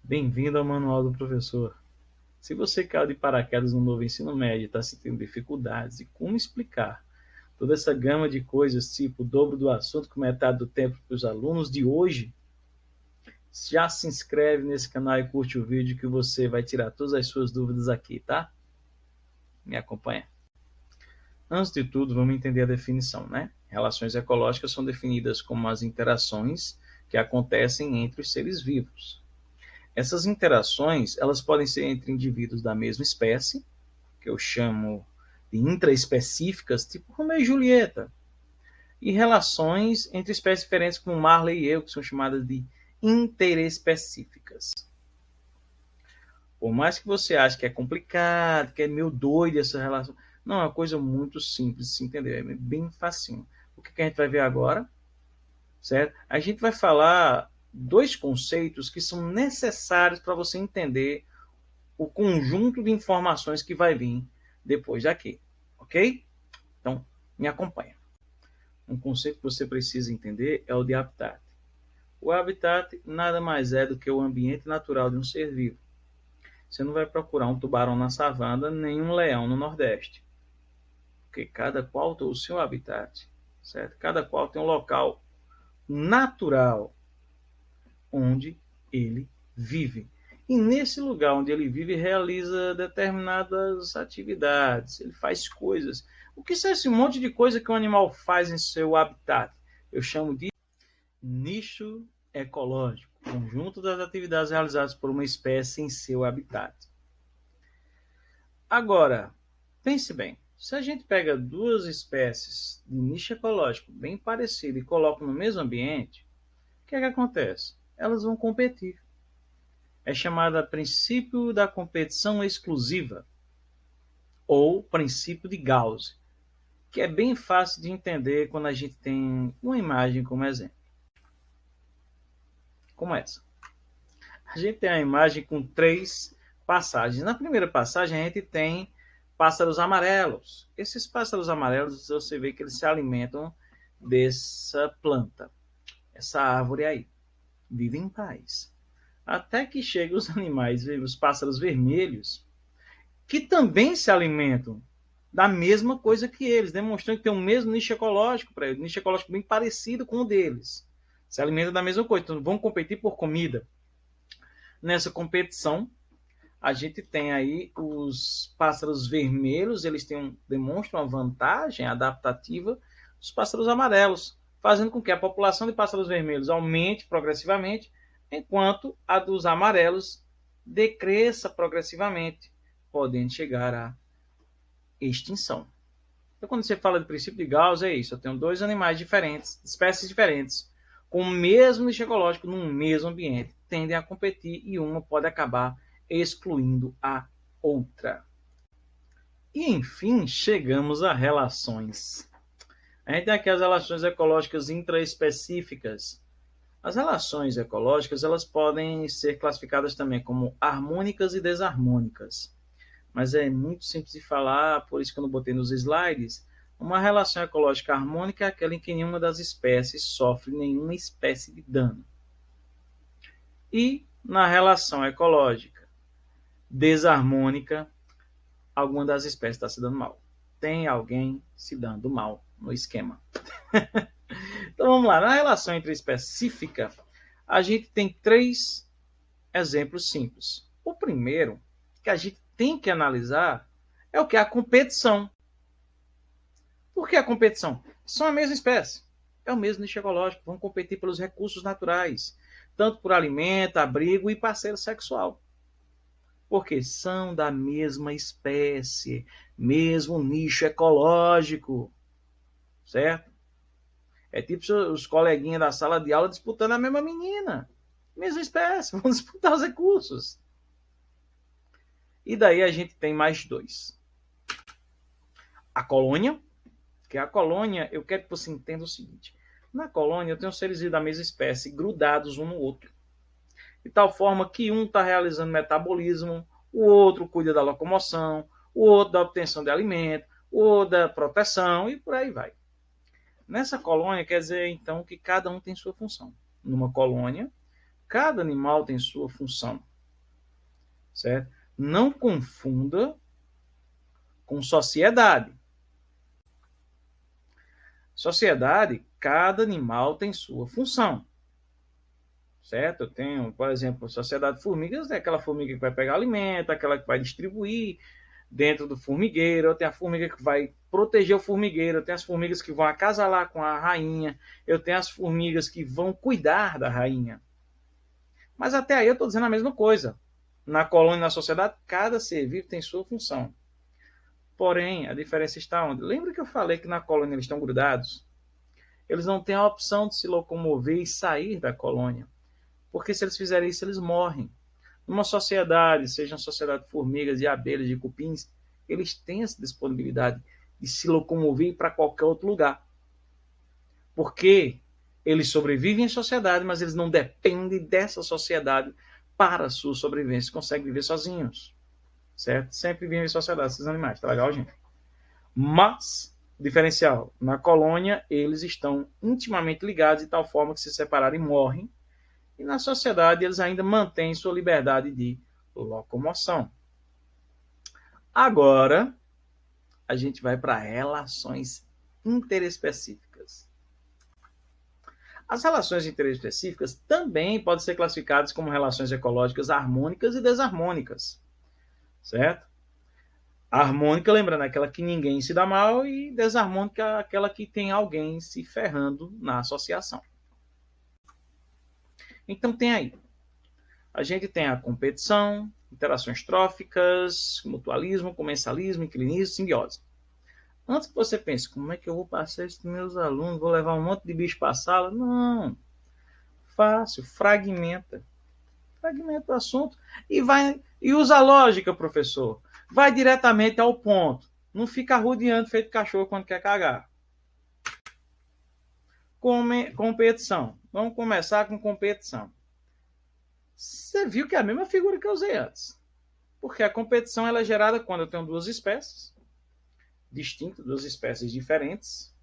Bem-vindo ao Manual do Professor. Se você caiu de paraquedas no novo ensino médio e está sentindo dificuldades de como explicar toda essa gama de coisas, tipo o dobro do assunto com metade do tempo para os alunos de hoje, já se inscreve nesse canal e curte o vídeo que você vai tirar todas as suas dúvidas aqui, tá? Me acompanha. Antes de tudo, vamos entender a definição, né? Relações ecológicas são definidas como as interações que acontecem entre os seres vivos. Essas interações, elas podem ser entre indivíduos da mesma espécie, que eu chamo de intraespecíficas, tipo Romeu e Julieta, e relações entre espécies diferentes, como Marley e eu, que são chamadas de interespecíficas. Por mais que você ache que é complicado, que é meio doido essa relação, não, é uma coisa muito simples de se entender, é bem facinho. O que a gente vai ver agora? Certo? A gente vai falar dois conceitos que são necessários para você entender o conjunto de informações que vai vir depois daqui, ok? Então, me acompanha. Um conceito que você precisa entender é o de habitat. O habitat nada mais é do que o ambiente natural de um ser vivo. Você não vai procurar um tubarão na savana, nem um leão no Nordeste, porque cada qual tem o seu habitat, certo? Cada qual tem um local natural onde ele vive. E nesse lugar onde ele vive, realiza determinadas atividades, ele faz coisas. O que é esse monte de coisa que o animal faz em seu habitat? Eu chamo de nicho ecológico, conjunto das atividades realizadas por uma espécie em seu habitat. Agora, pense bem, se a gente pega duas espécies de nicho ecológico bem parecido e coloca no mesmo ambiente, o que é que acontece? Elas vão competir. É chamada princípio da competição exclusiva, ou princípio de Gauss, que é bem fácil de entender quando a gente tem uma imagem como exemplo. Como essa. A gente tem a imagem com três passagens. Na primeira passagem, a gente tem pássaros amarelos. Esses pássaros amarelos, você vê que eles se alimentam dessa planta, essa árvore aí. Vivem em paz. Até que chegam os animais, os pássaros vermelhos, que também se alimentam da mesma coisa que eles, demonstrando que tem o mesmo nicho ecológico para eles, nicho ecológico bem parecido com o deles. Se alimentam da mesma coisa, então vão competir por comida. Nessa competição, a gente tem aí os pássaros vermelhos, eles demonstram uma vantagem adaptativa dos pássaros amarelos, fazendo com que a população de pássaros vermelhos aumente progressivamente, enquanto a dos amarelos decresça progressivamente, podendo chegar à extinção. Então, quando você fala de princípio de Gauss, é isso. Eu tenho dois animais diferentes, espécies diferentes, com o mesmo nicho ecológico, num mesmo ambiente, tendem a competir e uma pode acabar excluindo a outra. E, enfim, chegamos a relações. A gente tem aqui as relações ecológicas intraespecíficas. As relações ecológicas, elas podem ser classificadas também como harmônicas e desarmônicas. Mas é muito simples de falar, por isso que eu não botei nos slides. Uma relação ecológica harmônica é aquela em que nenhuma das espécies sofre nenhuma espécie de dano. E na relação ecológica desarmônica, alguma das espécies está se dando mal. Tem alguém se dando mal no esquema. Então vamos lá. Na relação intraespecífica, a gente tem três exemplos simples. O primeiro que a gente tem que analisar é o que é a competição. Por que a competição? São a mesma espécie. É o mesmo nicho ecológico. Vão competir pelos recursos naturais, tanto por alimento, abrigo e parceiro sexual. Porque são da mesma espécie, mesmo nicho ecológico, certo? É tipo os coleguinhas da sala de aula disputando a mesma menina, mesma espécie, vão disputar os recursos. E daí a gente tem mais dois. A colônia, que a colônia, eu quero que você entenda o seguinte. Na colônia eu tenho seres da mesma espécie grudados um no outro. De tal forma que um está realizando metabolismo, o outro cuida da locomoção, o outro da obtenção de alimento, o outro da proteção e por aí vai. Nessa colônia quer dizer então que cada um tem sua função. Numa colônia, cada animal tem sua função. certo? Não confunda com sociedade. Sociedade, cada animal tem sua função, certo? Eu tenho, por exemplo, sociedade de formigas, é aquela formiga que vai pegar alimento, aquela que vai distribuir dentro do formigueiro, eu tenho a formiga que vai proteger o formigueiro, eu tenho as formigas que vão acasalar com a rainha, eu tenho as formigas que vão cuidar da rainha. Mas até aí eu estou dizendo a mesma coisa. Na colônia e na sociedade, cada ser vivo tem sua função. Porém, a diferença está onde? Lembra que eu falei que na colônia eles estão grudados? Eles não têm a opção de se locomover e sair da colônia. Porque se eles fizerem isso, eles morrem. Numa sociedade, seja uma sociedade de formigas, de abelhas, de cupins, eles têm essa disponibilidade de se locomover para qualquer outro lugar. Porque eles sobrevivem em sociedade, mas eles não dependem dessa sociedade para a sua sobrevivência. Conseguem viver sozinhos. Certo? Sempre vivem em sociedade, esses animais. Tá legal, gente? Mas, diferencial, na colônia, eles estão intimamente ligados de tal forma que se separarem morrem. E na sociedade, eles ainda mantêm sua liberdade de locomoção. Agora, a gente vai para relações interespecíficas. As relações interespecíficas também podem ser classificadas como relações ecológicas harmônicas e desarmônicas, certo? A harmônica, lembrando, é aquela que ninguém se dá mal, e desarmônica é aquela que tem alguém se ferrando na associação. Então tem aí, a gente tem a competição, interações tróficas, mutualismo, comensalismo, inquilinismo, simbiose. Antes que você pense, como é que eu vou passar isso para meus alunos? Vou levar um monte de bicho para a sala? Não. Fácil, fragmenta. Fragmenta o assunto e usa a lógica, professor. Vai diretamente ao ponto. Não fica rodeando feito cachorro quando quer cagar. Competição. Vamos começar com competição. Você viu que é a mesma figura que eu usei antes. Porque a competição ela é gerada quando eu tenho duas espécies distintas, duas espécies diferentes,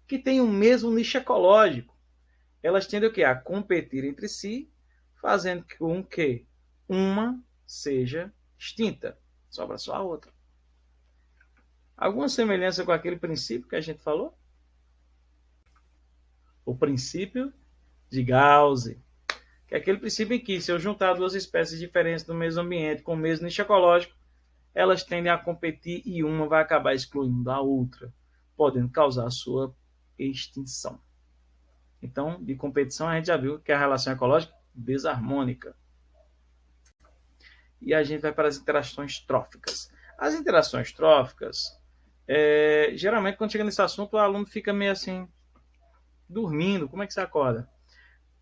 que têm o mesmo nicho ecológico. Elas tendem o quê? A competir entre si, fazendo com que uma seja extinta. Sobra só a outra. Alguma semelhança com aquele princípio que a gente falou? O princípio de Gauss, que é aquele princípio em que, se eu juntar duas espécies diferentes no mesmo ambiente, com o mesmo nicho ecológico, elas tendem a competir e uma vai acabar excluindo a outra, podendo causar a sua extinção. Então, de competição, a gente já viu que é a relação ecológica desarmônica. E a gente vai para as interações tróficas. As interações tróficas, geralmente, quando chega nesse assunto, o aluno fica meio assim, dormindo. Como é que você acorda?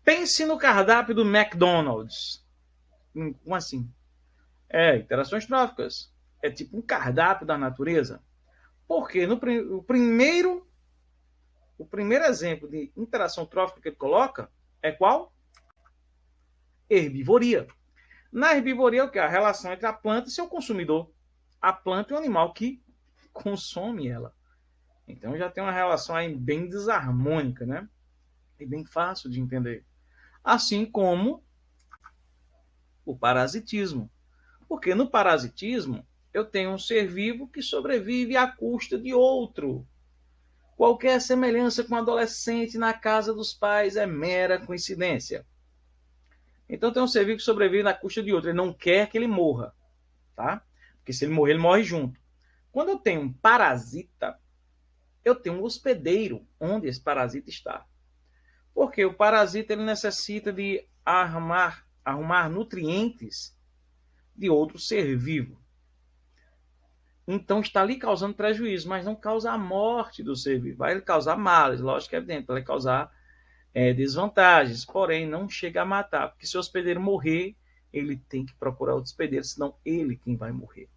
Pense no cardápio do McDonald's. Como assim? Interações tróficas. É tipo um cardápio da natureza. Porque o primeiro exemplo de interação trófica que ele coloca é qual? Herbivoria. Na herbivoria, o que? A relação entre a planta e seu consumidor. A planta é um animal que consome ela. Então já tem uma relação aí bem desarmônica, né? E bem fácil de entender. Assim como o parasitismo. Porque no parasitismo, eu tenho um ser vivo que sobrevive à custa de outro. Qualquer semelhança com um adolescente na casa dos pais é mera coincidência. Então tem um ser vivo que sobrevive na custa de outro. Ele não quer que ele morra, tá? Porque se ele morrer, ele morre junto. Quando eu tenho um parasita, eu tenho um hospedeiro onde esse parasita está. Porque o parasita ele necessita de arrumar nutrientes de outro ser vivo. Então está ali causando prejuízo, mas não causa a morte do ser vivo. Vai causar males, lógico que é evidente, vai causar desvantagens, porém não chega a matar, porque se o hospedeiro morrer, ele tem que procurar outro hospedeiro, senão ele quem vai morrer.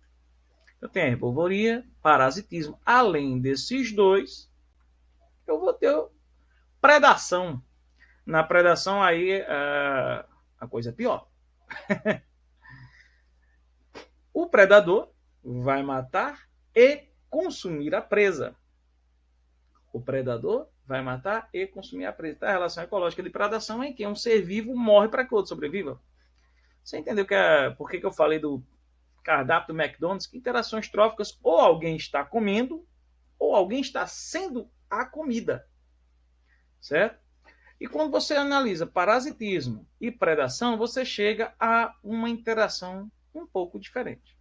Então tem a herbivoria, parasitismo. Além desses dois, eu vou ter predação. Na predação aí a coisa é pior. O predador vai matar e consumir a presa. O predador vai matar e consumir a presa. Então, a relação ecológica de predação é em que um ser vivo morre para que o outro sobreviva. Você entendeu por que eu falei do cardápio do McDonald's, interações tróficas, ou alguém está comendo, ou alguém está sendo a comida, certo? E quando você analisa parasitismo e predação, você chega a uma interação um pouco diferente,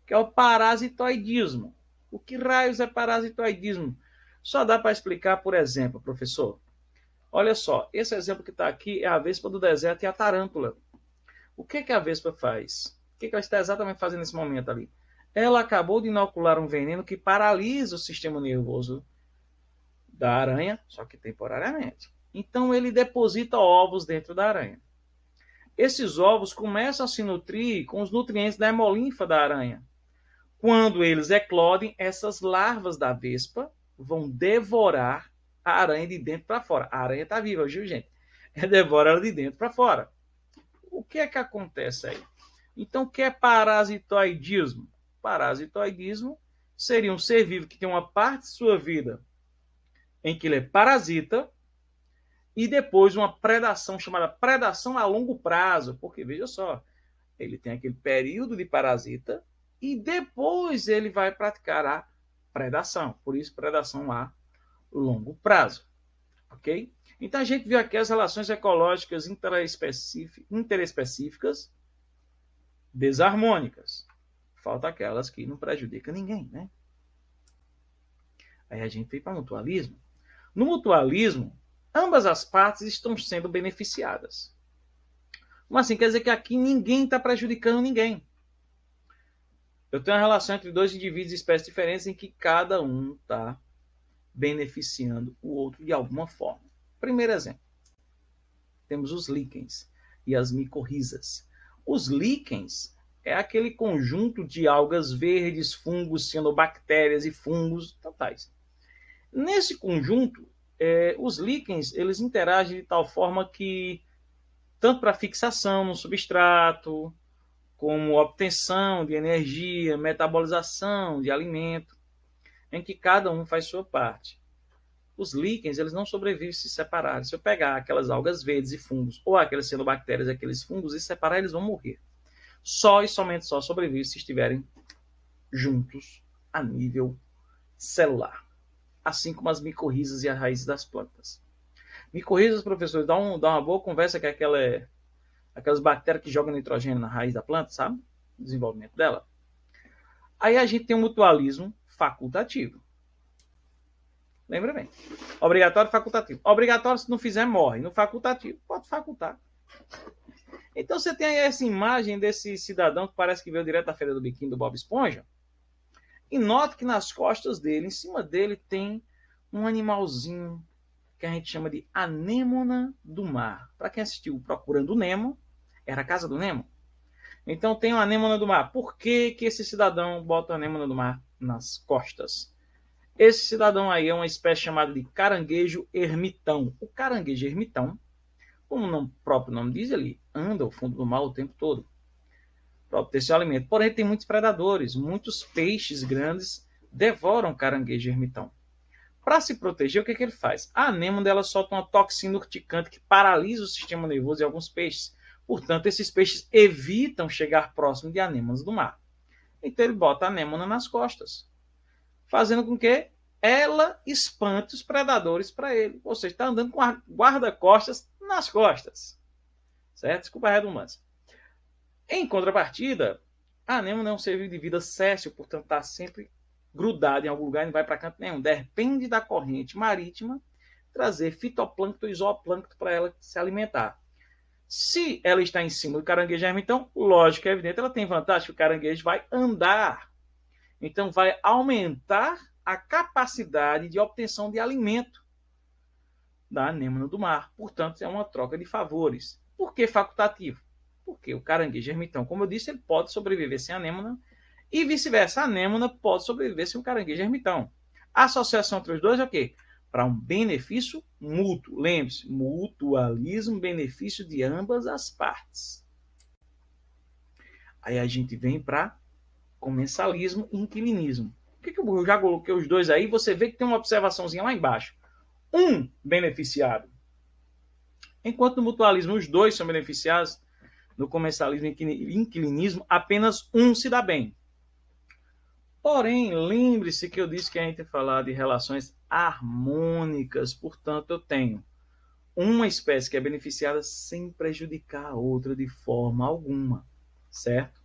que é o parasitoidismo. O que raios é parasitoidismo? Só dá para explicar, por exemplo, professor. Olha só, esse exemplo que está aqui é a vespa do deserto e a tarântula. O que a vespa faz? O que ela está exatamente fazendo nesse momento ali? Ela acabou de inocular um veneno que paralisa o sistema nervoso da aranha, só que temporariamente. Então ele deposita ovos dentro da aranha. Esses ovos começam a se nutrir com os nutrientes da hemolinfa da aranha. Quando eles eclodem, essas larvas da vespa vão devorar a aranha de dentro para fora. A aranha está viva, viu, gente? Devora ela de dentro para fora. O que é que acontece aí? Então, o que é parasitoidismo? Parasitoidismo seria um ser vivo que tem uma parte de sua vida em que ele é parasita e depois uma predação chamada predação a longo prazo, porque veja só, ele tem aquele período de parasita e depois ele vai praticar a predação, por isso predação a longo prazo, ok? Então a gente viu aqui as relações ecológicas interespecíficas desarmônicas. Falta aquelas que não prejudicam ninguém, né? Aí a gente veio para o mutualismo. No mutualismo, ambas as partes estão sendo beneficiadas. Como assim? Quer dizer que aqui ninguém está prejudicando ninguém. Eu tenho uma relação entre dois indivíduos de espécies diferentes em que cada um está beneficiando o outro de alguma forma. Primeiro exemplo. Temos os líquens e as micorrizas. Os líquens é aquele conjunto de algas verdes, fungos, cianobactérias e fungos totais. Nesse conjunto, os líquens eles interagem de tal forma que, tanto para fixação no substrato, como obtenção de energia, metabolização de alimento, em que cada um faz sua parte. Os líquens eles não sobrevivem se separarem. Se eu pegar aquelas algas verdes e fungos, ou aquelas cianobactérias e aqueles fungos, e separar, eles vão morrer. Só e somente só sobrevivem se estiverem juntos a nível celular. Assim como as micorrizas e as raízes das plantas. Micorrizas, professores, dá uma boa conversa que é aquelas bactérias que jogam nitrogênio na raiz da planta, sabe? O desenvolvimento dela. Aí a gente tem o mutualismo facultativo. Lembra bem. Obrigatório e facultativo. Obrigatório, se não fizer, morre. No facultativo, pode facultar. Então você tem aí essa imagem desse cidadão que parece que veio direto da Feira do Biquíni do Bob Esponja. E note que nas costas dele, em cima dele, tem um animalzinho que a gente chama de anêmona do mar. Para quem assistiu Procurando Nemo, era a casa do Nemo. Então tem uma anêmona do mar. Por que esse cidadão bota a anêmona do mar nas costas? Esse cidadão aí é uma espécie chamada de caranguejo ermitão. O caranguejo ermitão, como o próprio nome diz, ele anda ao fundo do mar o tempo todo para obter seu alimento. Porém, tem muitos predadores, muitos peixes grandes devoram caranguejo ermitão. Para se proteger, o que ele faz? A anêmona dela solta uma toxina urticante que paralisa o sistema nervoso de alguns peixes. Portanto, esses peixes evitam chegar próximo de anêmonas do mar. Então, ele bota a anêmona nas costas, fazendo com que ela espante os predadores para ele. Ou seja, está andando com a guarda-costas nas costas. Certo? Desculpa a redundância. Em contrapartida, a anêmona é um ser vivo de vida séssil, portanto está sempre grudado em algum lugar e não vai para canto nenhum. Depende da corrente marítima trazer fitoplâncton e zooplâncton para ela se alimentar. Se ela está em cima do caranguejo ermitão, lógico, é evidente, ela tem vantagem que o caranguejo vai andar. Então vai aumentar a capacidade de obtenção de alimento da anêmona do mar. Portanto, é uma troca de favores. Por que facultativo? Porque o caranguejo ermitão, como eu disse, ele pode sobreviver sem anêmona e vice-versa. A anêmona pode sobreviver sem o caranguejo ermitão. A associação entre os dois é o quê? Para um benefício mútuo. Lembre-se, mutualismo, benefício de ambas as partes. Aí a gente vem para comensalismo e inquilinismo. Por que eu já coloquei os dois aí? Você vê que tem uma observaçãozinha lá embaixo. Um beneficiado. Enquanto no mutualismo os dois são beneficiados, No comensalismo e inquilinismo, apenas um se dá bem. Porém, lembre-se que eu disse que a gente ia falar de relações harmônicas, portanto, eu tenho uma espécie que é beneficiada sem prejudicar a outra de forma alguma, certo?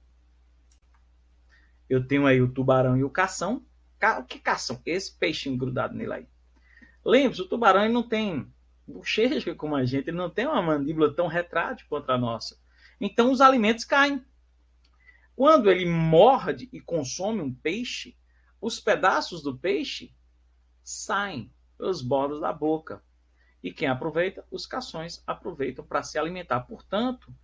Eu tenho aí o tubarão e o cação. O que cação? Esse peixinho grudado nele aí. Lembre-se, o tubarão ele não tem bochecha como a gente, ele não tem uma mandíbula tão retrátil quanto a nossa. Então os alimentos caem. Quando ele morde e consome um peixe, os pedaços do peixe saem pelos bordos da boca. E quem aproveita? Os cações aproveitam para se alimentar. Portanto,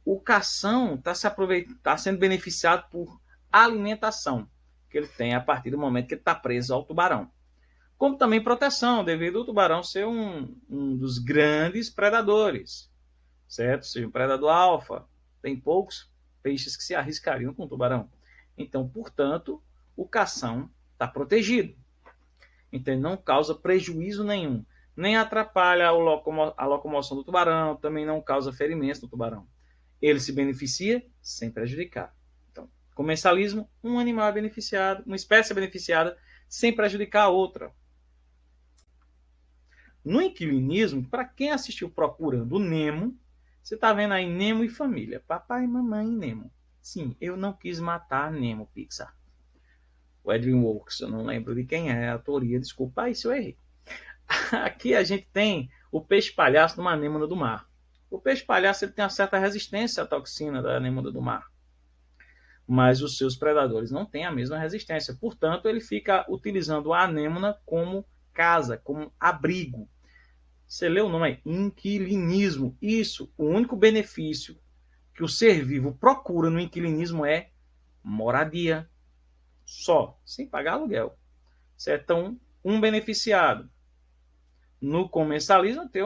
o cação está sendo beneficiado por alimentação que ele tem a partir do momento que ele está preso ao tubarão. Como também proteção, devido ao tubarão ser um dos grandes predadores, certo? Seja um predador alfa, tem poucos peixes que se arriscariam com o tubarão. Então, portanto, o cação está protegido. Então, ele não causa prejuízo nenhum, nem atrapalha a locomoção do tubarão, também não causa ferimentos do tubarão. Ele se beneficia sem prejudicar. Então, comensalismo, um animal é beneficiado, uma espécie é beneficiada sem prejudicar a outra. No inquilinismo, para quem assistiu Procurando Nemo, você está vendo aí Nemo e família, papai, mamãe e Nemo. Sim, eu não quis matar Nemo, Pixar. O DreamWorks, eu não lembro de quem é a autoria, desculpa aí se eu errei. Aqui a gente tem o peixe palhaço numa anêmona do mar. O peixe palhaço ele tem uma certa resistência à toxina da anêmona do mar, mas os seus predadores não têm a mesma resistência. Portanto, ele fica utilizando a anêmona como casa, como abrigo. Você lê o nome aí, inquilinismo. Isso, o único benefício que o ser vivo procura no inquilinismo é moradia. Só, sem pagar aluguel. Certo? Então, um beneficiado. No comensalismo tem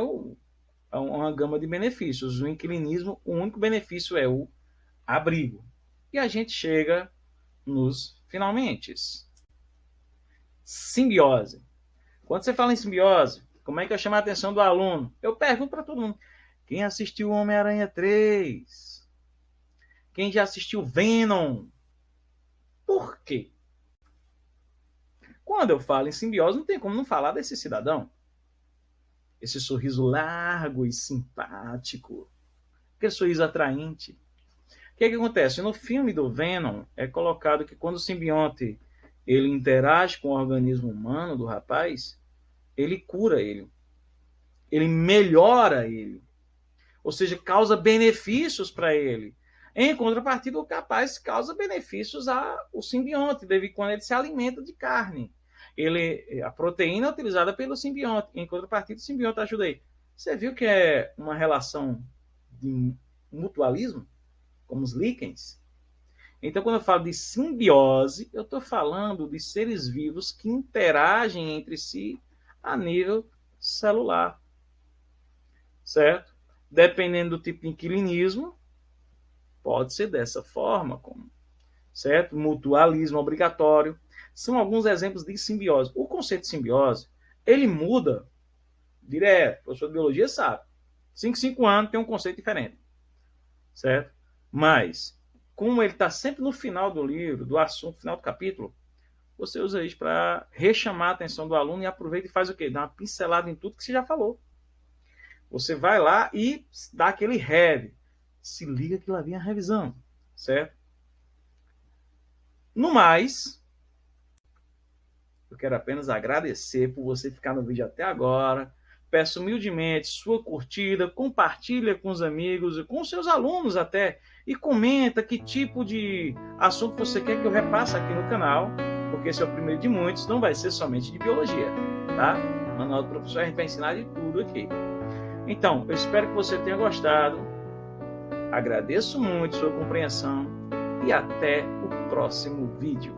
uma gama de benefícios. No inquilinismo, o único benefício é o abrigo. E a gente chega nos finalmente. Simbiose. Quando você fala em simbiose, como é que eu chamo a atenção do aluno? Eu pergunto para todo mundo. Quem assistiu Homem-Aranha 3? Quem já assistiu Venom? Por quê? Quando eu falo em simbiose, não tem como não falar desse cidadão. Esse sorriso largo e simpático. Aquele sorriso atraente. O que acontece? No filme do Venom, é colocado que quando o simbionte ele interage com o organismo humano do rapaz, ele cura ele. Ele melhora ele. Ou seja, causa benefícios para ele. Em contrapartida, o capaz causa benefícios ao simbionte, devido quando ele se alimenta de carne. A proteína é utilizada pelo simbionte. Em contrapartida, o simbionte ajuda ele. Você viu que é uma relação de mutualismo? Como os líquens? Então, quando eu falo de simbiose, eu estou falando de seres vivos que interagem entre si a nível celular. Certo? Dependendo do tipo de inquilinismo, pode ser dessa forma, certo? Mutualismo obrigatório. São alguns exemplos de simbiose. O conceito de simbiose, ele muda direto. O professor de biologia sabe. 5 anos tem um conceito diferente. Certo? Mas, como ele está sempre no final do livro, do assunto, final do capítulo, você usa isso para rechamar a atenção do aluno e aproveita e faz o quê? Dá uma pincelada em tudo que você já falou. Você vai lá e dá aquele heavy. Se liga que lá vem a revisão. Certo? No mais, eu quero apenas agradecer por você ficar no vídeo até agora. Peço humildemente sua curtida, compartilha com os amigos e com seus alunos até. E comenta que tipo de assunto você quer que eu repasse aqui no canal, porque esse é o primeiro de muitos, não vai ser somente de biologia, tá? O manual do professor a gente vai ensinar de tudo aqui. Então, eu espero que você tenha gostado. Agradeço muito sua compreensão e até o próximo vídeo.